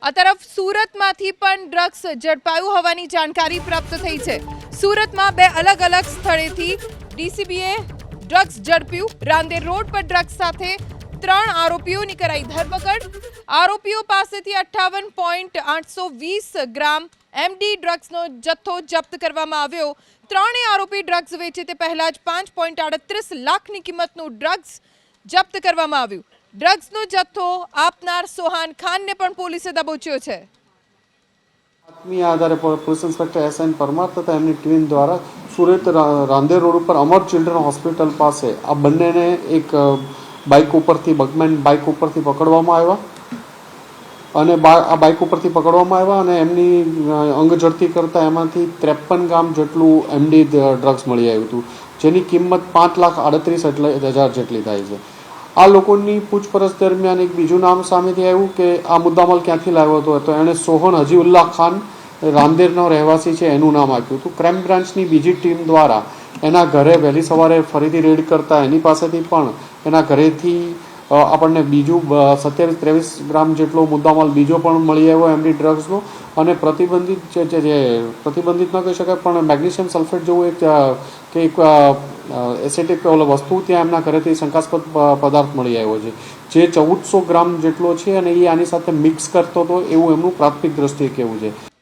આ તરફ સુરતમાંથી પણ ડ્રગ્સ ઝડપાયું હોવાની જાણકારી પ્રાપ્ત થઈ છે। સુરતમાં બે અલગ અલગ સ્થળેથી ડીસીબીએ ડ્રગ્સ ઝડપ્યું। રાંદેર રોડ પર ડ્રગ્સ સાથે 3 આરોપીઓની કરાઈ ધરપકડ। આરોપીઓ પાસેથી 58.820 ગ્રામ એમડી ડ્રગ્સનો જથ્થો જપ્ત કરવામાં આવ્યો। ત્રણેય આરોપી ડ્રગ્સ વેચે તે પહેલા જ 5.38 લાખની કિંમતનું ડ્રગ્સ જપ્ત કરવામાં આવ્યું। ડ્રગ્સનો જથ્થો આપનાર સોહાન ખાનને પણ પોલીસે દબોચ્યો છે। બાતમી આધારે પોલીસ ઇન્સ્પેક્ટર એસએન પરમાર તથા એમની ટીમ દ્વારા સુરત રાંદેર રોડ ઉપર અમર ચિલ્ડ્રન હોસ્પિટલ પાસે આ બંનેને એક બાઇક ઉપરથી બગમેન બાઇક ઉપરથી પકડવામાં આવ્યા અને આ બાઇક ઉપરથી પકડવામાં આવ્યા અને એમની અંગઝડતી કરતાં એમાંથી 53 ગ્રામ જેટલું એમડી ડ્રગ્સ મળી આવ્યું હતું, જેની કિંમત 5,38,000 જેટલી થાય છે। આ લોકોની પૂછપરછ દરમિયાન એક બીજું નામ સામેથી આવ્યું કે આ મુદ્દામાલ ક્યાંથી લાવ્યો હતો, તો એણે સોહન હજીઉલ્લાહ ખાન રાંદેરનો રહેવાસી છે એનું નામ આપ્યું હતું। ક્રાઇમ બ્રાન્ચની બીજી ટીમ દ્વારા એના ઘરે વહેલી સવારે ફરીથી રેડ કરતા એની પાસેથી પણ એના ઘરેથી આપણને બીજું 27-23 ગ્રામ જેટલો મુદ્દામાલ બીજો પણ મળી આવ્યો એમડી ડ્રગ્સનો અને પ્રતિબંધિત પ્રતિબંધિત ન કહી શકાય પણ મેગ્નેશિયમ સલ્ફેટ જેવું એક એસેટિક વસ્તુ ત્યાં એમના ઘરેથી શંકાસ્પદ પદાર્થ મળી આવ્યો છે, જે 1400 ગ્રામ જેટલો છે અને એ આની સાથે મિક્સ કરતો હતો એવું એમનું પ્રાથમિક દ્રષ્ટિએ કહેવું છે।